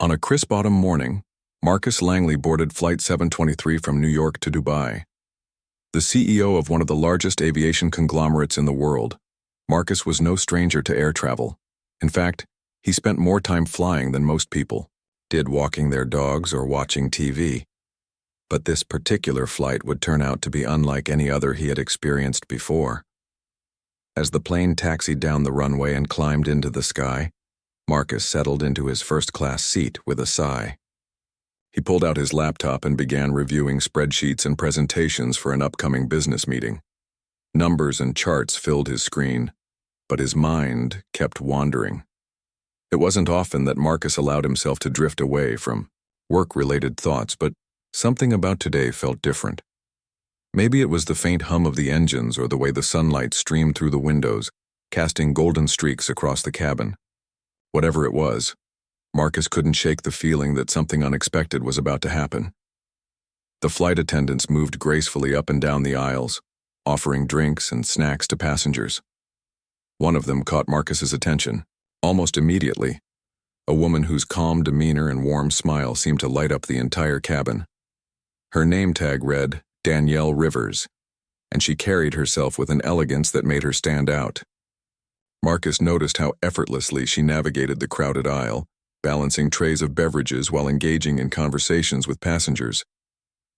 On a crisp autumn morning, Marcus Langley boarded Flight 723 from New York to Dubai. The CEO of one of the largest aviation conglomerates in the world, Marcus was no stranger to air travel. In fact, he spent more time flying than most people did walking their dogs or watching TV. But this particular flight would turn out to be unlike any other he had experienced before. As the plane taxied down the runway and climbed into the sky, Marcus settled into his first-class seat with a sigh. He pulled out his laptop and began reviewing spreadsheets and presentations for an upcoming business meeting. Numbers and charts filled his screen, but his mind kept wandering. It wasn't often that Marcus allowed himself to drift away from work-related thoughts, but something about today felt different. Maybe it was the faint hum of the engines or the way the sunlight streamed through the windows, casting golden streaks across the cabin. Whatever it was, Marcus couldn't shake the feeling that something unexpected was about to happen. The flight attendants moved gracefully up and down the aisles, offering drinks and snacks to passengers. One of them caught Marcus's attention, almost immediately, a woman whose calm demeanor and warm smile seemed to light up the entire cabin. Her name tag read Danielle Rivers, and she carried herself with an elegance that made her stand out. Marcus noticed how effortlessly she navigated the crowded aisle, balancing trays of beverages while engaging in conversations with passengers.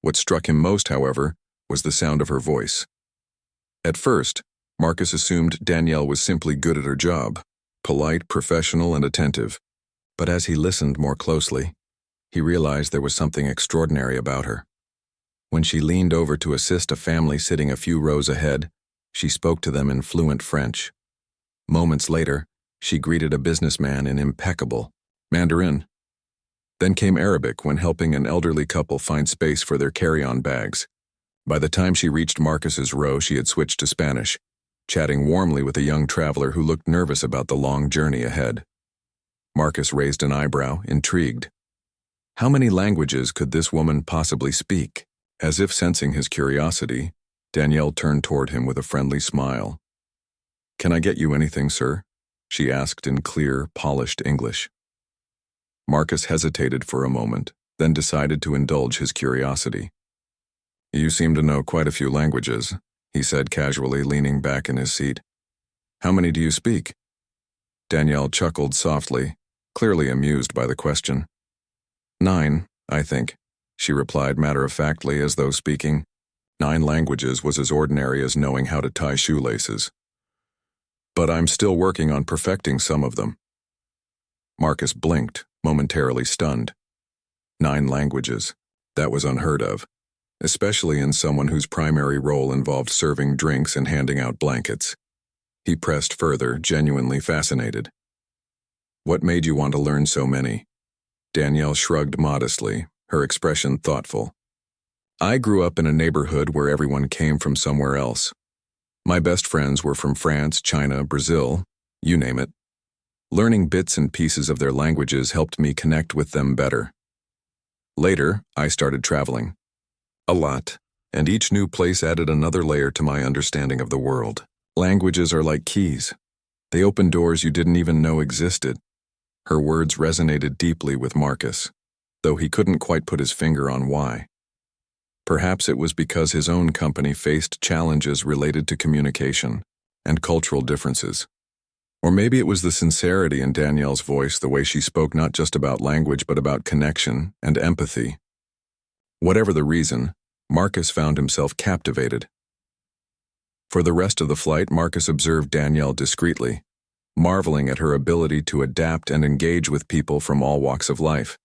What struck him most, however, was the sound of her voice. At first, Marcus assumed Danielle was simply good at her job, polite, professional, and attentive. But as he listened more closely, he realized there was something extraordinary about her. When she leaned over to assist a family sitting a few rows ahead, she spoke to them in fluent French. Moments later, she greeted a businessman in impeccable Mandarin. Then came Arabic when helping an elderly couple find space for their carry-on bags. By the time she reached Marcus's row, she had switched to Spanish, chatting warmly with a young traveler who looked nervous about the long journey ahead. Marcus raised an eyebrow, intrigued. How many languages could this woman possibly speak? As if sensing his curiosity, Danielle turned toward him with a friendly smile. "Can I get you anything, sir?" she asked in clear, polished English. Marcus hesitated for a moment, then decided to indulge his curiosity. "You seem to know quite a few languages," he said casually, leaning back in his seat. "How many do you speak?" Danielle chuckled softly, clearly amused by the question. "9, I think," she replied matter-of-factly, as though speaking 9 languages was as ordinary as knowing how to tie shoelaces. "But I'm still working on perfecting some of them." Marcus blinked, momentarily stunned. 9 languages. That was unheard of, especially in someone whose primary role involved serving drinks and handing out blankets. He pressed further, genuinely fascinated. "What made you want to learn so many?" Danielle shrugged modestly, her expression thoughtful. "I grew up in a neighborhood where everyone came from somewhere else. My best friends were from France, China, Brazil, you name it. Learning bits and pieces of their languages helped me connect with them better. Later, I started traveling. A lot, and each new place added another layer to my understanding of the world. Languages are like keys. They open doors you didn't even know existed." Her words resonated deeply with Marcus, though he couldn't quite put his finger on why. Perhaps it was because his own company faced challenges related to communication and cultural differences. Or maybe it was the sincerity in Danielle's voice, the way she spoke not just about language but about connection and empathy. Whatever the reason, Marcus found himself captivated. For the rest of the flight, Marcus observed Danielle discreetly, marveling at her ability to adapt and engage with people from all walks of life.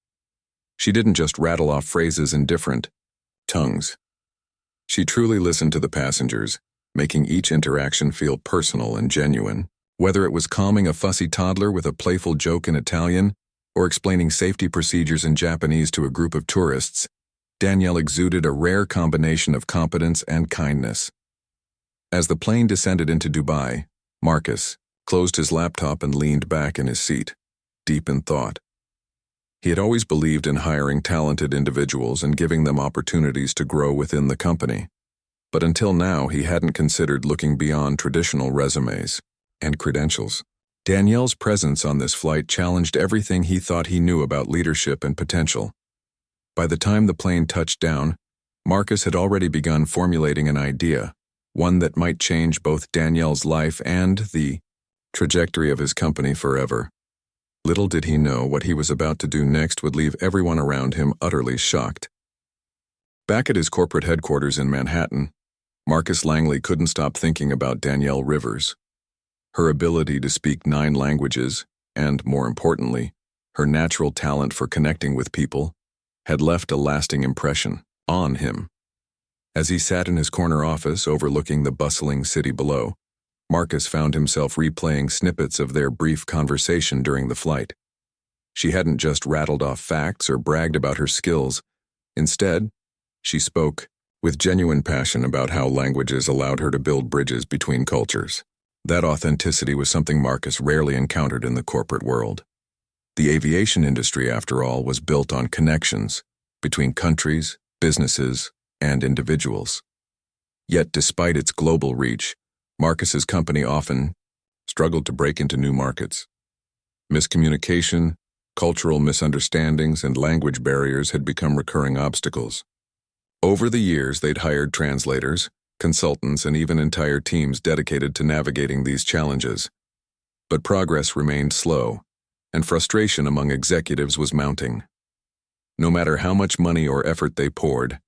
She didn't just rattle off phrases in different tongues. She truly listened to the passengers, making each interaction feel personal and genuine. Whether it was calming a fussy toddler with a playful joke in Italian or explaining safety procedures in Japanese to a group of tourists, Danielle exuded a rare combination of competence and kindness. As the plane descended into Dubai, Marcus closed his laptop and leaned back in his seat, deep in thought. He had always believed in hiring talented individuals and giving them opportunities to grow within the company. But until now, he hadn't considered looking beyond traditional resumes and credentials. Danielle's presence on this flight challenged everything he thought he knew about leadership and potential. By the time the plane touched down, Marcus had already begun formulating an idea, one that might change both Danielle's life and the trajectory of his company forever. Little did he know what he was about to do next would leave everyone around him utterly shocked. Back at his corporate headquarters in Manhattan, Marcus Langley couldn't stop thinking about Danielle Rivers. Her ability to speak 9 languages, and, more importantly, her natural talent for connecting with people, had left a lasting impression on him. As he sat in his corner office overlooking the bustling city below, Marcus found himself replaying snippets of their brief conversation during the flight. She hadn't just rattled off facts or bragged about her skills. Instead, she spoke with genuine passion about how languages allowed her to build bridges between cultures. That authenticity was something Marcus rarely encountered in the corporate world. The aviation industry, after all, was built on connections between countries, businesses, and individuals. Yet, despite its global reach, Marcus's company often struggled to break into new markets. Miscommunication, cultural misunderstandings, and language barriers had become recurring obstacles. Over the years, they'd hired translators, consultants, and even entire teams dedicated to navigating these challenges. But progress remained slow, and frustration among executives was mounting. No matter how much money or effort they poured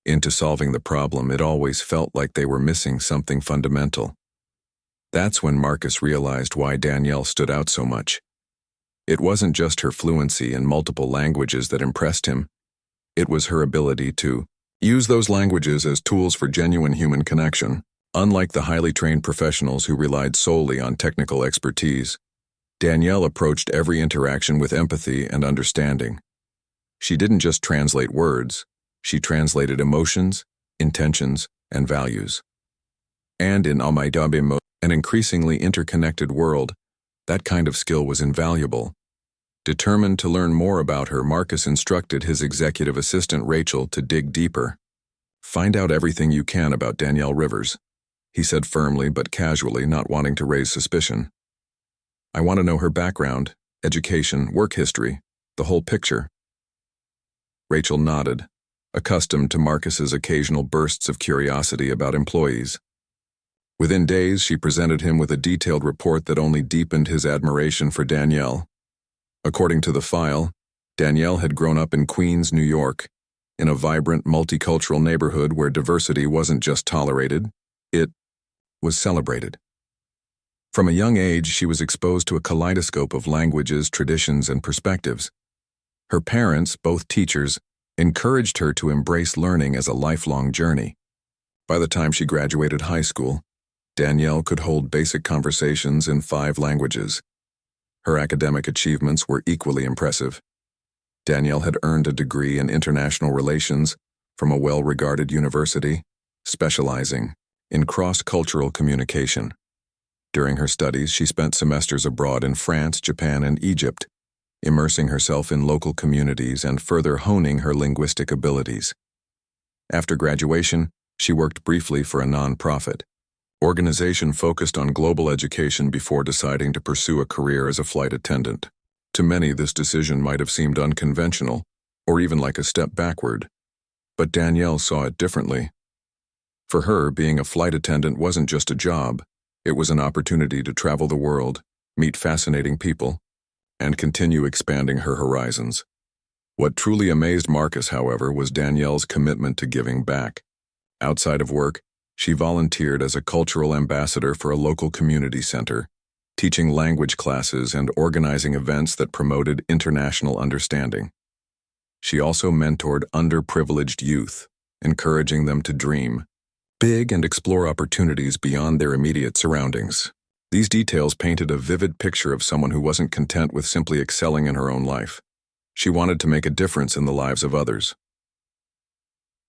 into solving the problem, it always felt like they were missing something fundamental. That's when Marcus realized why Danielle stood out so much. It wasn't just her fluency in multiple languages that impressed him. It was her ability to use those languages as tools for genuine human connection. Unlike the highly trained professionals who relied solely on technical expertise, Danielle approached every interaction with empathy and understanding. She didn't just translate words, she translated emotions, intentions, and values. And in an increasingly interconnected world, that kind of skill was invaluable. Determined to learn more about her, Marcus instructed his executive assistant Rachel to dig deeper. "Find out everything you can about Danielle Rivers," he said firmly but casually, not wanting to raise suspicion. "I want to know her background, education, work history, the whole picture." Rachel nodded, accustomed to Marcus's occasional bursts of curiosity about employees. Within days, she presented him with a detailed report that only deepened his admiration for Danielle. According to the file, Danielle had grown up in Queens, New York, in a vibrant, multicultural neighborhood where diversity wasn't just tolerated, it was celebrated. From a young age, she was exposed to a kaleidoscope of languages, traditions, and perspectives. Her parents, both teachers, encouraged her to embrace learning as a lifelong journey. By the time she graduated high school, Danielle could hold basic conversations in 5 languages. Her academic achievements were equally impressive. Danielle had earned a degree in international relations from a well-regarded university, specializing in cross-cultural communication. During her studies, she spent semesters abroad in France, Japan, and Egypt, immersing herself in local communities and further honing her linguistic abilities. After graduation, she worked briefly for a nonprofit organization focused on global education before deciding to pursue a career as a flight attendant. To many, this decision might have seemed unconventional, or even like a step backward. But Danielle saw it differently. For her, being a flight attendant wasn't just a job, it was an opportunity to travel the world, meet fascinating people, and continue expanding her horizons. What truly amazed Marcus, however, was Danielle's commitment to giving back. Outside of work, she volunteered as a cultural ambassador for a local community center, teaching language classes and organizing events that promoted international understanding. She also mentored underprivileged youth, encouraging them to dream big and explore opportunities beyond their immediate surroundings. These details painted a vivid picture of someone who wasn't content with simply excelling in her own life. She wanted to make a difference in the lives of others.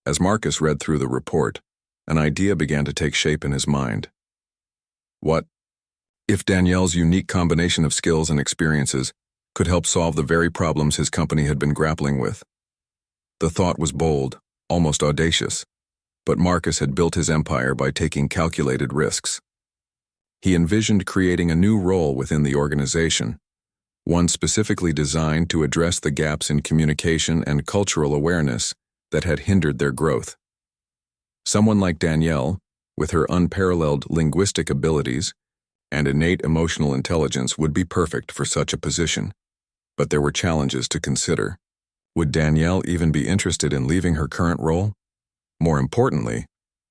As Marcus read through the report, an idea began to take shape in his mind. What if Danielle's unique combination of skills and experiences could help solve the very problems his company had been grappling with? The thought was bold, almost audacious, but Marcus had built his empire by taking calculated risks. He envisioned creating a new role within the organization, one specifically designed to address the gaps in communication and cultural awareness that had hindered their growth. Someone like Danielle, with her unparalleled linguistic abilities and innate emotional intelligence, would be perfect for such a position. But there were challenges to consider. Would Danielle even be interested in leaving her current role? More importantly,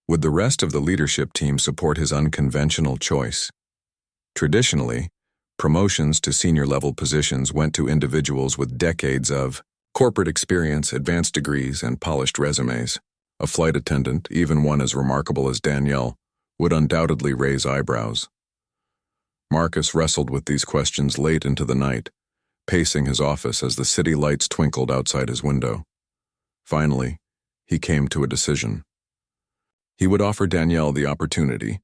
would the rest of the leadership team support his unconventional choice? Traditionally, promotions to senior-level positions went to individuals with decades of corporate experience, advanced degrees, and polished resumes. A flight attendant, even one as remarkable as Danielle, would undoubtedly raise eyebrows. Marcus wrestled with these questions late into the night, pacing his office as the city lights twinkled outside his window. Finally, he came to a decision. He would offer Danielle the opportunity,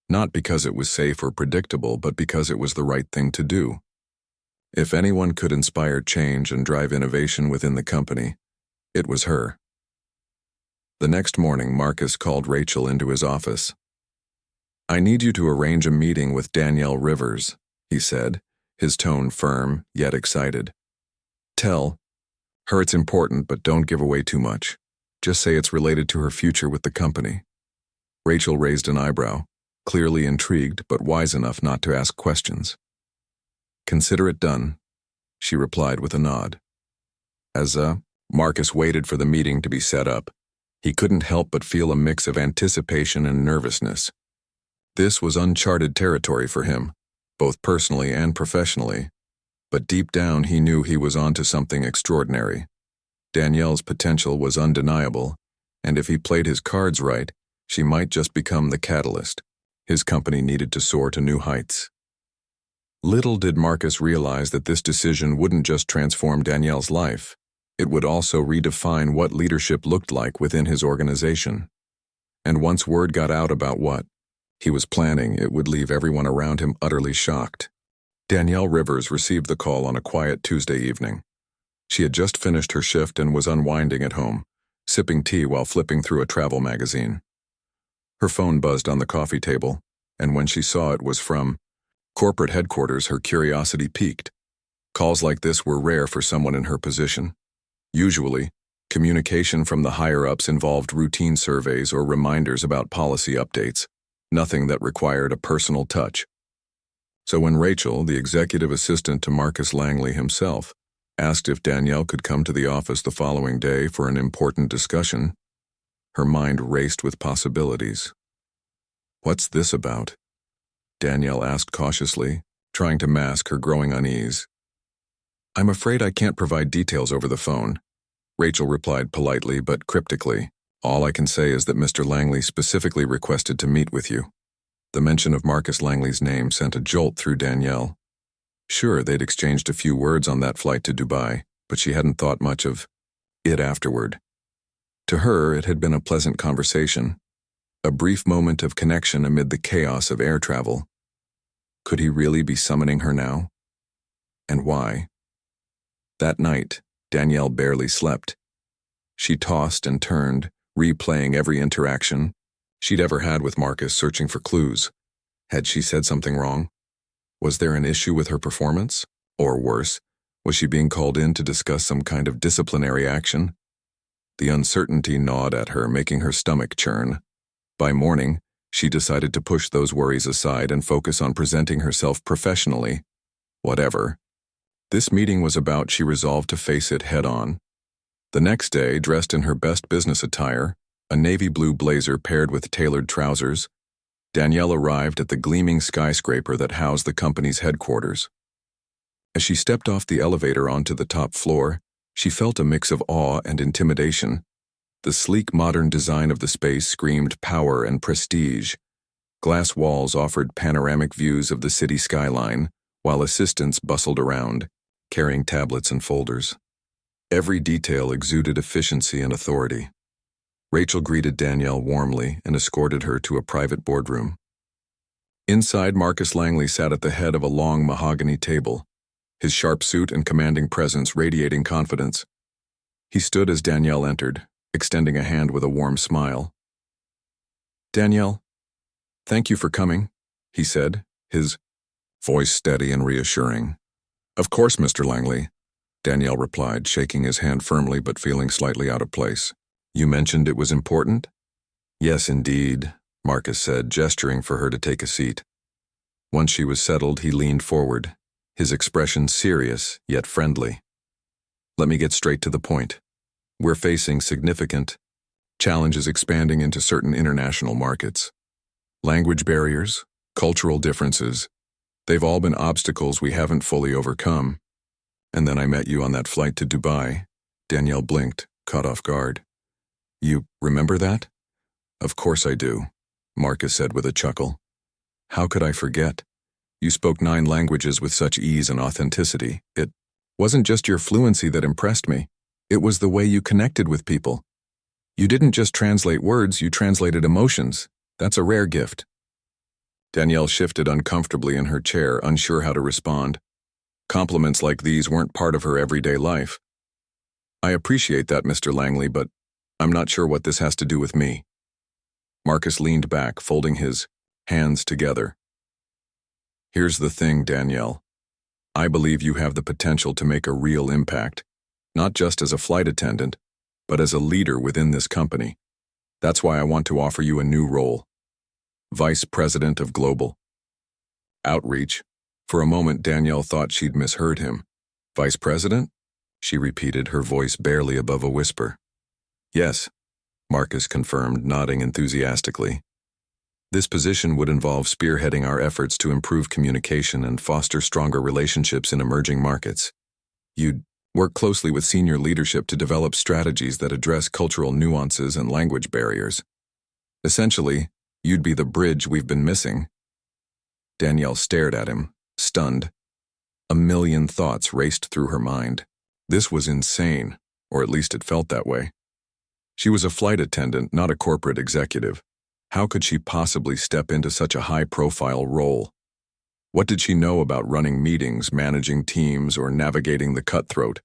not because it was safe or predictable, but because it was the right thing to do. If anyone could inspire change and drive innovation within the company, it was her. The next morning, Marcus called Rachel into his office. "I need you to arrange a meeting with Danielle Rivers," he said, his tone firm yet excited. "Tell her it's important, but don't give away too much. Just say it's related to her future with the company." Rachel raised an eyebrow, clearly intrigued but wise enough not to ask questions. "Consider it done," she replied with a nod. As Marcus waited for the meeting to be set up, he couldn't help but feel a mix of anticipation and nervousness. This was uncharted territory for him, both personally and professionally, but deep down he knew he was onto something extraordinary. Danielle's potential was undeniable, and if he played his cards right, she might just become the catalyst his company needed to soar to new heights. Little did Marcus realize that this decision wouldn't just transform Danielle's life, it would also redefine what leadership looked like within his organization. And once word got out about what he was planning, it would leave everyone around him utterly shocked. Danielle Rivers received the call on a quiet Tuesday evening. She had just finished her shift and was unwinding at home, sipping tea while flipping through a travel magazine. Her phone buzzed on the coffee table, and when she saw it was from corporate headquarters, her curiosity piqued. Calls like this were rare for someone in her position. Usually, communication from the higher-ups involved routine surveys or reminders about policy updates, nothing that required a personal touch. So when Rachel, the executive assistant to Marcus Langley himself, asked if Danielle could come to the office the following day for an important discussion, her mind raced with possibilities. "What's this about?" Danielle asked cautiously, trying to mask her growing unease. "I'm afraid I can't provide details over the phone," Rachel replied politely but cryptically. "All I can say is that Mr. Langley specifically requested to meet with you." The mention of Marcus Langley's name sent a jolt through Danielle. Sure, they'd exchanged a few words on that flight to Dubai, but she hadn't thought much of it afterward. To her, it had been a pleasant conversation, a brief moment of connection amid the chaos of air travel. Could he really be summoning her now? And why? That night, Danielle barely slept. She tossed and turned, replaying every interaction she'd ever had with Marcus, searching for clues. Had she said something wrong? Was there an issue with her performance? Or worse, was she being called in to discuss some kind of disciplinary action? The uncertainty gnawed at her, making her stomach churn. By morning, she decided to push those worries aside and focus on presenting herself professionally. Whatever this meeting was about, she resolved to face it head-on. The next day, dressed in her best business attire, a navy blue blazer paired with tailored trousers, Danielle arrived at the gleaming skyscraper that housed the company's headquarters. As she stepped off the elevator onto the top floor, she felt a mix of awe and intimidation. The sleek modern design of the space screamed power and prestige. Glass walls offered panoramic views of the city skyline, while assistants bustled around, carrying tablets and folders. Every detail exuded efficiency and authority. Rachel greeted Danielle warmly and escorted her to a private boardroom. Inside, Marcus Langley sat at the head of a long mahogany table, his sharp suit and commanding presence radiating confidence. He stood as Danielle entered, extending a hand with a warm smile. "Danielle, thank you for coming," he said, his voice steady and reassuring. "Of course, Mr. Langley," Danielle replied, shaking his hand firmly but feeling slightly out of place. "You mentioned it was important?" "Yes, indeed," Marcus said, gesturing for her to take a seat. Once she was settled, he leaned forward, his expression serious yet friendly. "Let me get straight to the point. We're facing significant challenges expanding into certain international markets. Language barriers, cultural differences, they've all been obstacles we haven't fully overcome. And then I met you on that flight to Dubai." Danielle blinked, caught off guard. "You remember that?" "Of course I do," Marcus said with a chuckle. "How could I forget? You spoke 9 languages with such ease and authenticity. It wasn't just your fluency that impressed me. It was the way you connected with people. You didn't just translate words, you translated emotions. That's a rare gift." Danielle shifted uncomfortably in her chair, unsure how to respond. Compliments like these weren't part of her everyday life. "I appreciate that, Mr. Langley, but I'm not sure what this has to do with me." Marcus leaned back, folding his hands together. "Here's the thing, Danielle. I believe you have the potential to make a real impact, not just as a flight attendant, but as a leader within this company. That's why I want to offer you a new role. Vice President of Global Outreach." For a moment, Danielle thought she'd misheard him. "Vice President?" she repeated, her voice barely above a whisper. "Yes," Marcus confirmed, nodding enthusiastically. "This position would involve spearheading our efforts to improve communication and foster stronger relationships in emerging markets. You'd work closely with senior leadership to develop strategies that address cultural nuances and language barriers. Essentially, you'd be the bridge we've been missing." Danielle stared at him, stunned. A million thoughts raced through her mind. This was insane, or at least it felt that way. She was a flight attendant, not a corporate executive. How could she possibly step into such a high-profile role? What did she know about running meetings, managing teams, or navigating the cutthroat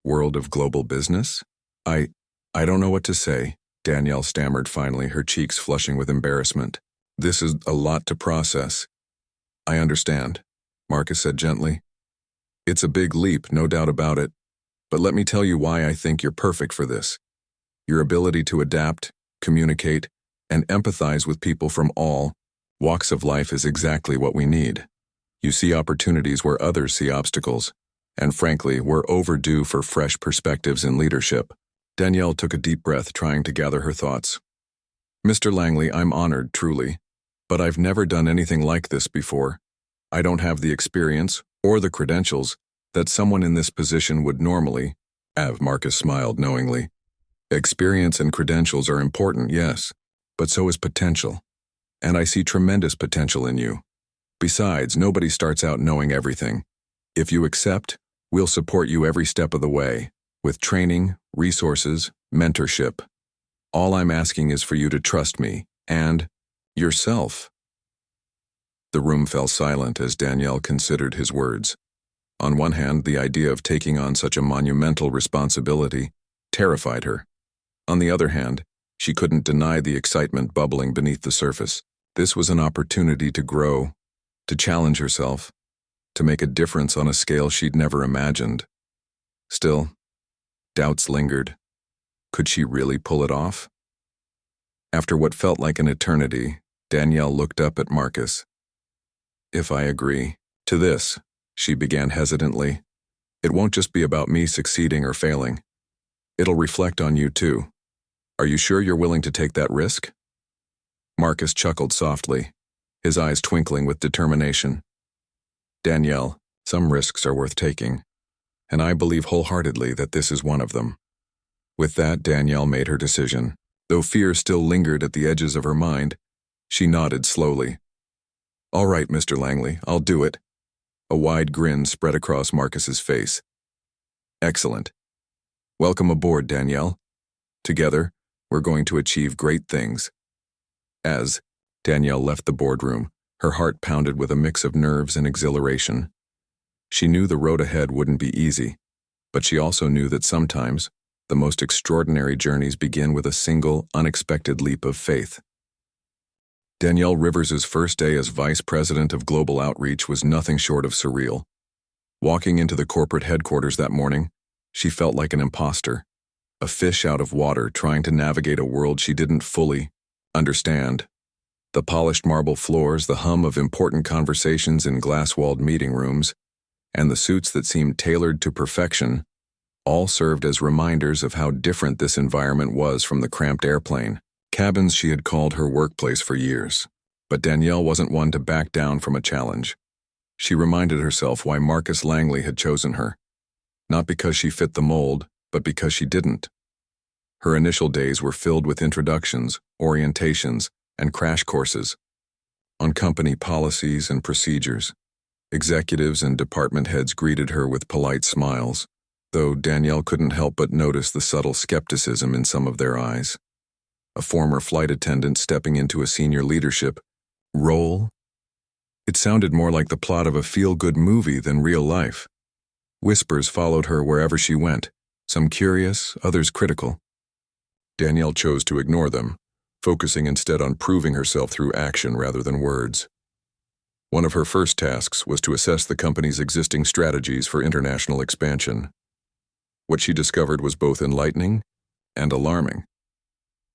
world of global business? I don't know what to say," Danielle stammered finally, her cheeks flushing with embarrassment. "This is a lot to process." "I understand," Marcus said gently. "It's a big leap, no doubt about it. But let me tell you why I think you're perfect for this. Your ability to adapt, communicate, and empathize with people from all walks of life is exactly what we need. You see opportunities where others see obstacles, and frankly, we're overdue for fresh perspectives in leadership." Danielle took a deep breath, trying to gather her thoughts. "Mr. Langley, I'm honored, truly, but I've never done anything like this before. I don't have the experience or the credentials that someone in this position would normally have." Marcus smiled knowingly. "Experience and credentials are important, yes, but so is potential. And I see tremendous potential in you. Besides, nobody starts out knowing everything. If you accept, we'll support you every step of the way, with training, resources, mentorship. All I'm asking is for you to trust me, and yourself." The room fell silent as Danielle considered his words. On one hand, the idea of taking on such a monumental responsibility terrified her. On the other hand, she couldn't deny the excitement bubbling beneath the surface. This was an opportunity to grow, to challenge herself, to make a difference on a scale she'd never imagined. Still, doubts lingered. Could she really pull it off? After what felt like an eternity, Danielle looked up at Marcus. "If I agree to this," she began hesitantly, "it won't just be about me succeeding or failing. It'll reflect on you too. Are you sure you're willing to take that risk?" Marcus chuckled softly, his eyes twinkling with determination. "Danielle, some risks are worth taking, and I believe wholeheartedly that this is one of them." With that, Danielle made her decision. Though fear still lingered at the edges of her mind, she nodded slowly. "All right, Mr. Langley, I'll do it." A wide grin spread across Marcus's face. "Excellent. Welcome aboard, Danielle. Together, we're going to achieve great things." As Danielle left the boardroom, her heart pounded with a mix of nerves and exhilaration. She knew the road ahead wouldn't be easy, but she also knew that sometimes the most extraordinary journeys begin with a single, unexpected leap of faith. Danielle Rivers's first day as Vice President of Global Outreach was nothing short of surreal. Walking into the corporate headquarters that morning, she felt like an imposter, a fish out of water trying to navigate a world she didn't fully understand. The polished marble floors, the hum of important conversations in glass-walled meeting rooms, and the suits that seemed tailored to perfection, all served as reminders of how different this environment was from the cramped airplane cabins she had called her workplace for years. But Danielle wasn't one to back down from a challenge. She reminded herself why Marcus Langley had chosen her. Not because she fit the mold, but because she didn't. Her initial days were filled with introductions, orientations, and crash courses on company policies and procedures. Executives and department heads greeted her with polite smiles, though Danielle couldn't help but notice the subtle skepticism in some of their eyes. A former flight attendant stepping into a senior leadership role? It sounded more like the plot of a feel-good movie than real life. Whispers followed her wherever she went, some curious, others critical. Danielle chose to ignore them, focusing instead on proving herself through action rather than words. One of her first tasks was to assess the company's existing strategies for international expansion. What she discovered was both enlightening and alarming.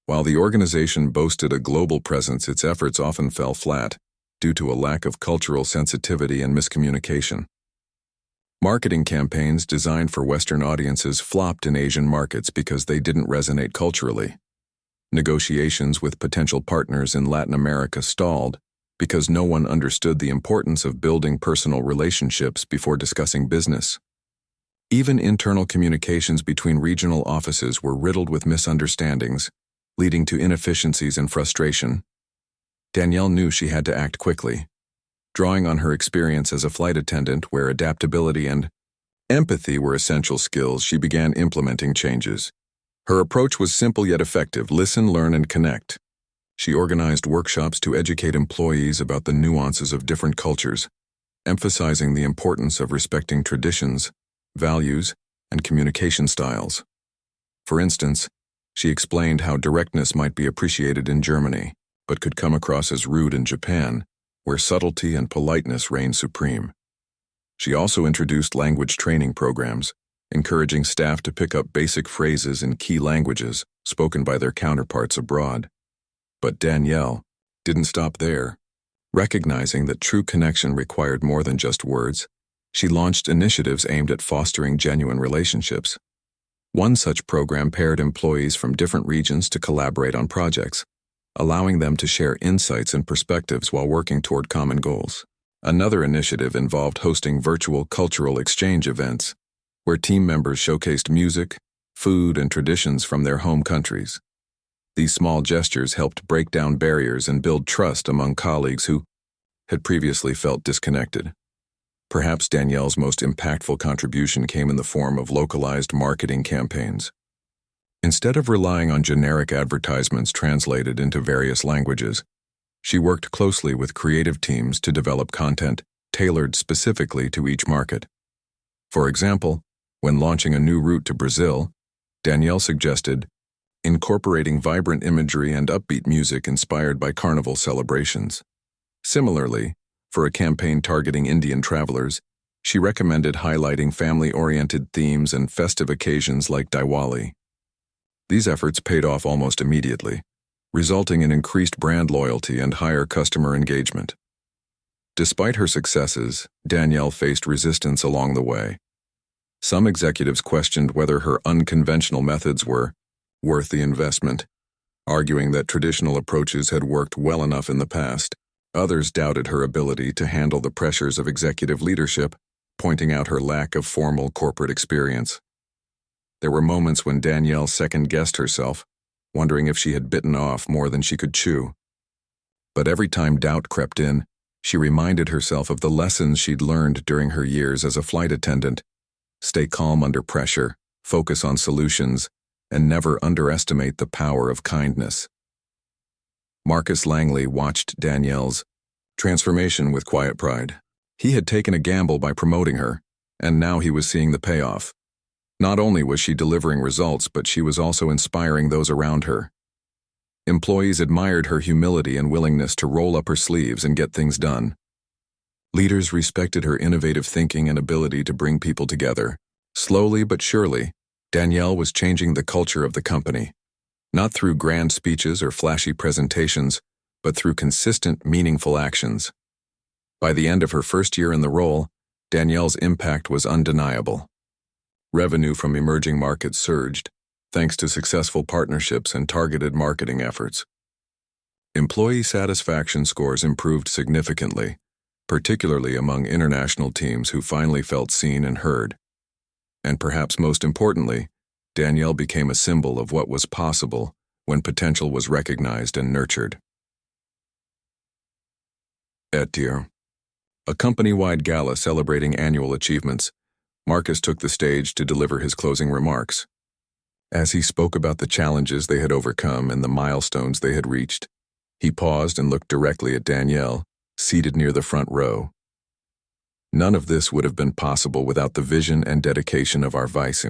While the organization boasted a global presence, its efforts often fell flat due to a lack of cultural sensitivity and miscommunication. Marketing campaigns designed for Western audiences flopped in Asian markets because they didn't resonate culturally. Negotiations with potential partners in Latin America stalled because no one understood the importance of building personal relationships before discussing business. Even internal communications between regional offices were riddled with misunderstandings, leading to inefficiencies and frustration. Danielle knew she had to act quickly. Drawing on her experience as a flight attendant, where adaptability and empathy were essential skills, she began implementing changes. Her approach was simple yet effective: listen, learn, and connect. She organized workshops to educate employees about the nuances of different cultures, emphasizing the importance of respecting traditions, values, and communication styles. For instance, she explained how directness might be appreciated in Germany, but could come across as rude in Japan, where subtlety and politeness reign supreme. She also introduced language training programs, encouraging staff to pick up basic phrases in key languages spoken by their counterparts abroad. But Danielle didn't stop there. Recognizing that true connection required more than just words, she launched initiatives aimed at fostering genuine relationships. One such program paired employees from different regions to collaborate on projects, allowing them to share insights and perspectives while working toward common goals. Another initiative involved hosting virtual cultural exchange events, where team members showcased music, food, and traditions from their home countries. These small gestures helped break down barriers and build trust among colleagues who had previously felt disconnected. Perhaps Danielle's most impactful contribution came in the form of localized marketing campaigns. Instead of relying on generic advertisements translated into various languages, she worked closely with creative teams to develop content tailored specifically to each market. For example, when launching a new route to Brazil, Danielle suggested incorporating vibrant imagery and upbeat music inspired by carnival celebrations. Similarly, for a campaign targeting Indian travelers, she recommended highlighting family-oriented themes and festive occasions like Diwali. These efforts paid off almost immediately, resulting in increased brand loyalty and higher customer engagement. Despite her successes, Danielle faced resistance along the way. Some executives questioned whether her unconventional methods were worth the investment, arguing that traditional approaches had worked well enough in the past. Others doubted her ability to handle the pressures of executive leadership, pointing out her lack of formal corporate experience. There were moments when Danielle second-guessed herself, wondering if she had bitten off more than she could chew. But every time doubt crept in, she reminded herself of the lessons she'd learned during her years as a flight attendant. Stay calm under pressure, focus on solutions, and never underestimate the power of kindness. Marcus Langley watched Danielle's transformation with quiet pride. He had taken a gamble by promoting her, and now he was seeing the payoff. Not only was she delivering results, but she was also inspiring those around her. Employees admired her humility and willingness to roll up her sleeves and get things done. Leaders respected her innovative thinking and ability to bring people together. Slowly but surely, Danielle was changing the culture of the company, not through grand speeches or flashy presentations, but through consistent, meaningful actions. By the end of her first year in the role, Danielle's impact was undeniable. Revenue from emerging markets surged, thanks to successful partnerships and targeted marketing efforts. Employee satisfaction scores improved significantly, particularly among international teams who finally felt seen and heard. And perhaps most importantly, Danielle became a symbol of what was possible when potential was recognized and nurtured. Attendant, a company-wide gala celebrating annual achievements, Marcus took the stage to deliver his closing remarks. As he spoke about the challenges they had overcome and the milestones they had reached, he paused and looked directly at Danielle, seated near the front row. None of this would have been possible without the vision and dedication of our Vice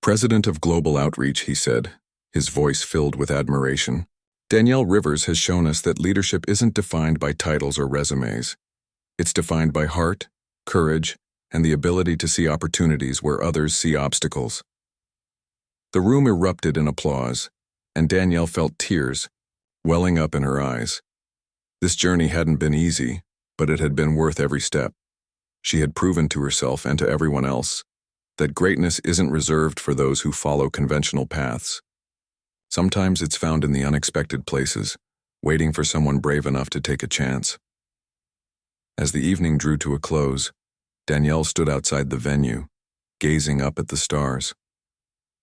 President of Global Outreach, he said, his voice filled with admiration. Danielle Rivers has shown us that leadership isn't defined by titles or resumes. It's defined by heart, courage, and the ability to see opportunities where others see obstacles. The room erupted in applause, and Danielle felt tears welling up in her eyes. This journey hadn't been easy, but it had been worth every step. She had proven to herself and to everyone else that greatness isn't reserved for those who follow conventional paths. Sometimes it's found in the unexpected places, waiting for someone brave enough to take a chance. As the evening drew to a close, Danielle stood outside the venue, gazing up at the stars.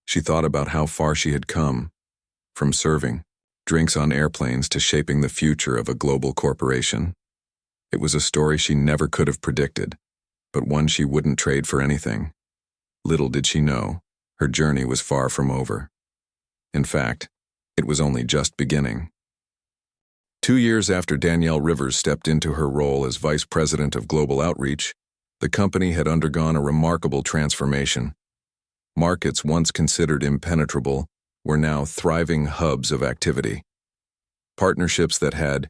She thought about how far she had come, from serving drinks on airplanes to shaping the future of a global corporation. It was a story she never could have predicted, but one she wouldn't trade for anything. Little did she know, her journey was far from over. In fact, it was only just beginning. 2 years after Danielle Rivers stepped into her role as Vice President of Global Outreach, the company had undergone a remarkable transformation. Markets once considered impenetrable were now thriving hubs of activity. Partnerships that had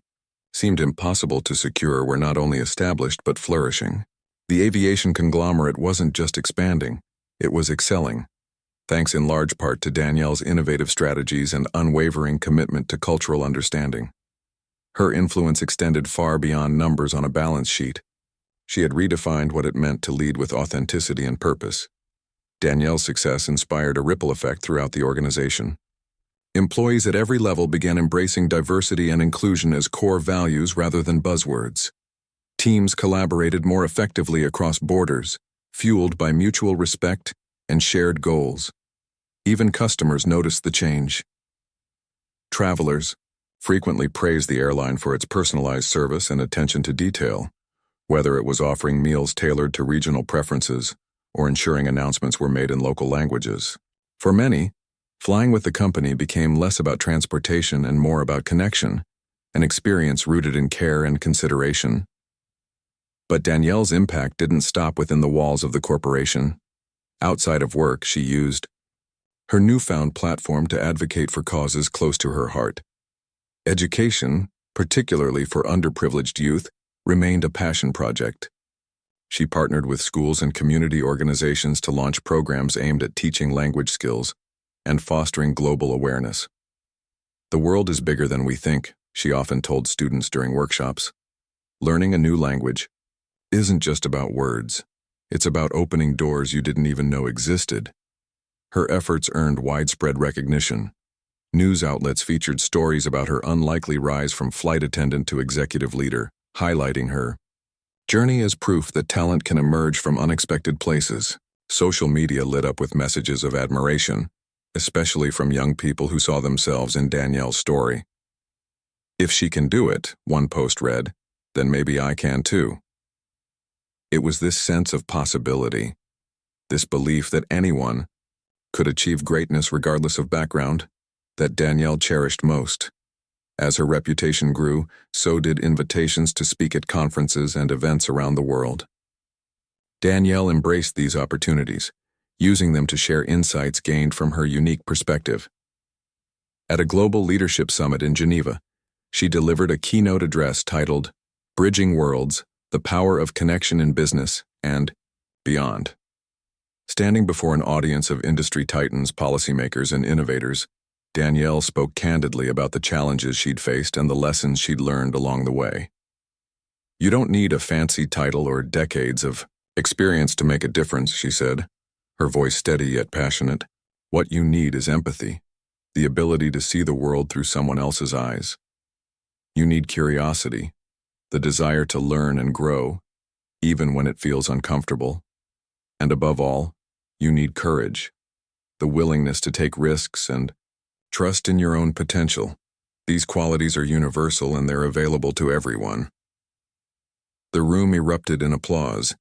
seemed impossible to secure were not only established but flourishing. The aviation conglomerate wasn't just expanding, it was excelling, thanks in large part to Danielle's innovative strategies and unwavering commitment to cultural understanding. Her influence extended far beyond numbers on a balance sheet. She had redefined what it meant to lead with authenticity and purpose. Danielle's success inspired a ripple effect throughout the organization. Employees at every level began embracing diversity and inclusion as core values rather than buzzwords. Teams collaborated more effectively across borders, fueled by mutual respect and shared goals. Even customers noticed the change. Travelers frequently praised the airline for its personalized service and attention to detail, whether it was offering meals tailored to regional preferences or ensuring announcements were made in local languages. For many, flying with the company became less about transportation and more about connection, an experience rooted in care and consideration. But Danielle's impact didn't stop within the walls of the corporation. Outside of work, she used her newfound platform to advocate for causes close to her heart. Education, particularly for underprivileged youth, remained a passion project. She partnered with schools and community organizations to launch programs aimed at teaching language skills and fostering global awareness. The world is bigger than we think, she often told students during workshops. Learning a new language isn't just about words. It's about opening doors you didn't even know existed. Her efforts earned widespread recognition. News outlets featured stories about her unlikely rise from flight attendant to executive leader, highlighting her journey as proof that talent can emerge from unexpected places. Social media lit up with messages of admiration, especially from young people who saw themselves in Danielle's story. "If she can do it," one post read, "then maybe I can too." It was this sense of possibility, this belief that anyone could achieve greatness regardless of background, that Danielle cherished most. As her reputation grew, so did invitations to speak at conferences and events around the world. Danielle embraced these opportunities, using them to share insights gained from her unique perspective. At a global leadership summit in Geneva, she delivered a keynote address titled Bridging Worlds, the Power of Connection in Business and Beyond. Standing before an audience of industry titans, policymakers, and innovators, Danielle spoke candidly about the challenges she'd faced and the lessons she'd learned along the way. "You don't need a fancy title or decades of experience to make a difference," she said, her voice steady yet passionate. "What you need is empathy, the ability to see the world through someone else's eyes. You need curiosity, the desire to learn and grow, even when it feels uncomfortable. And above all, you need courage, the willingness to take risks and trust in your own potential. These qualities are universal and they're available to everyone." The room erupted in applause,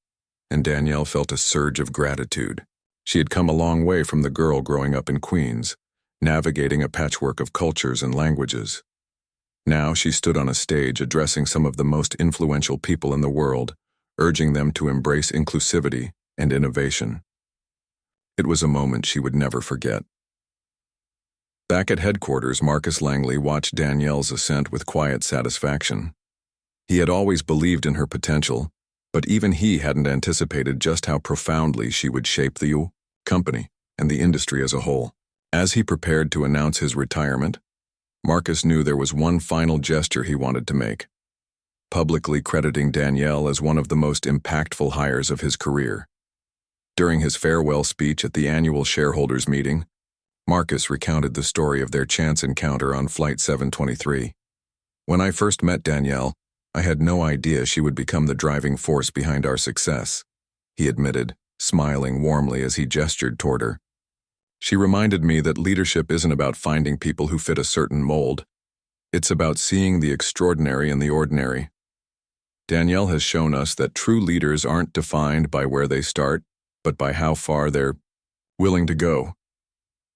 and Danielle felt a surge of gratitude. She had come a long way from the girl growing up in Queens, navigating a patchwork of cultures and languages. Now she stood on a stage addressing some of the most influential people in the world, urging them to embrace inclusivity and innovation. It was a moment she would never forget. Back at headquarters, Marcus Langley watched Danielle's ascent with quiet satisfaction. He had always believed in her potential, but even he hadn't anticipated just how profoundly she would shape the company and the industry as a whole. As he prepared to announce his retirement, Marcus knew there was one final gesture he wanted to make, publicly crediting Danielle as one of the most impactful hires of his career. During his farewell speech at the annual shareholders meeting, Marcus recounted the story of their chance encounter on Flight 723. "When I first met Danielle, I had no idea she would become the driving force behind our success," he admitted, smiling warmly as he gestured toward her. "She reminded me that leadership isn't about finding people who fit a certain mold. It's about seeing the extraordinary in the ordinary. Danielle has shown us that true leaders aren't defined by where they start, but by how far they're willing to go."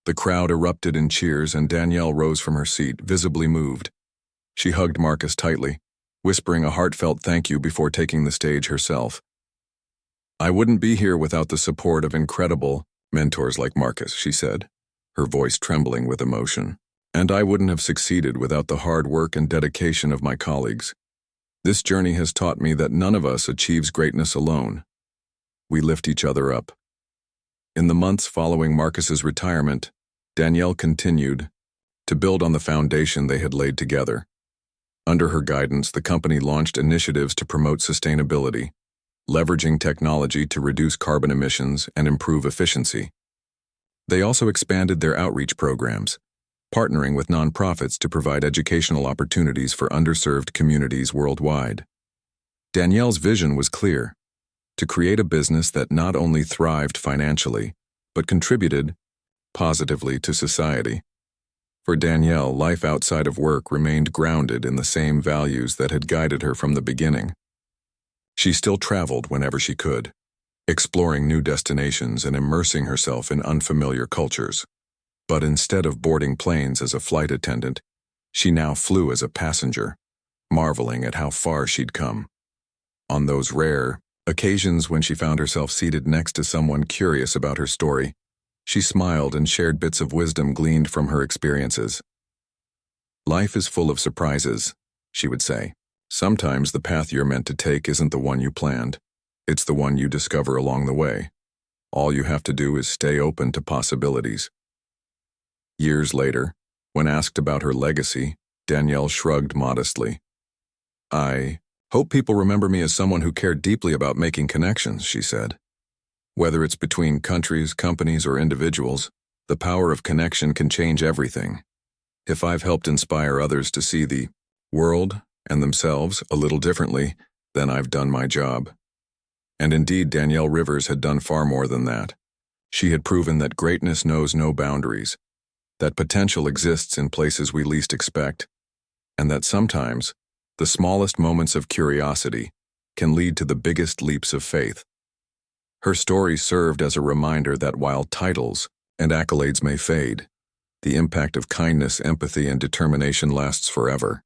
The crowd erupted in cheers, and Danielle rose from her seat, visibly moved. She hugged Marcus tightly, whispering a heartfelt thank you before taking the stage herself. "I wouldn't be here without the support of incredible mentors like Marcus," she said, her voice trembling with emotion. "And I wouldn't have succeeded without the hard work and dedication of my colleagues. This journey has taught me that none of us achieves greatness alone. We lift each other up." In the months following Marcus's retirement, Danielle continued to build on the foundation they had laid together. Under her guidance, the company launched initiatives to promote sustainability, leveraging technology to reduce carbon emissions and improve efficiency. They also expanded their outreach programs, partnering with nonprofits to provide educational opportunities for underserved communities worldwide. Danielle's vision was clear: to create a business that not only thrived financially, but contributed positively to society. For Danielle, life outside of work remained grounded in the same values that had guided her from the beginning. She still traveled whenever she could, exploring new destinations and immersing herself in unfamiliar cultures. But instead of boarding planes as a flight attendant, she now flew as a passenger, marveling at how far she'd come. On those rare occasions when she found herself seated next to someone curious about her story, she smiled and shared bits of wisdom gleaned from her experiences. "Life is full of surprises," she would say. "Sometimes the path you're meant to take isn't the one you planned. It's the one you discover along the way. All you have to do is stay open to possibilities." Years later, when asked about her legacy, Danielle shrugged modestly. "I hope people remember me as someone who cared deeply about making connections," she said. "Whether it's between countries, companies, or individuals, the power of connection can change everything. If I've helped inspire others to see the world and themselves a little differently, then I've done my job." And indeed, Danielle Rivers had done far more than that. She had proven that greatness knows no boundaries, that potential exists in places we least expect, and that sometimes the smallest moments of curiosity can lead to the biggest leaps of faith. Her story served as a reminder that while titles and accolades may fade, the impact of kindness, empathy, and determination lasts forever.